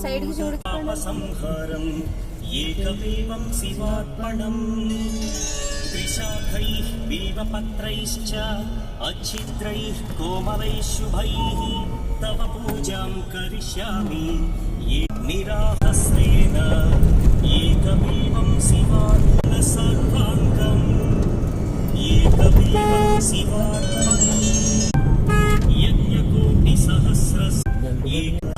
side కి చూడు సంహారం ఏకమేవం శివార్పణం त्रिशाखैः बिल्वपत्रैश्च अच्छिद्रैः कोमलैः शुभैः तव पूजां करिष्यामि ये निराहस्तेन एकमेवं शिवार्पण सर्वाङ्गम् एकमेवं शिवार्पणम् यज्ञकोटिसहस्रस्य एकमेवं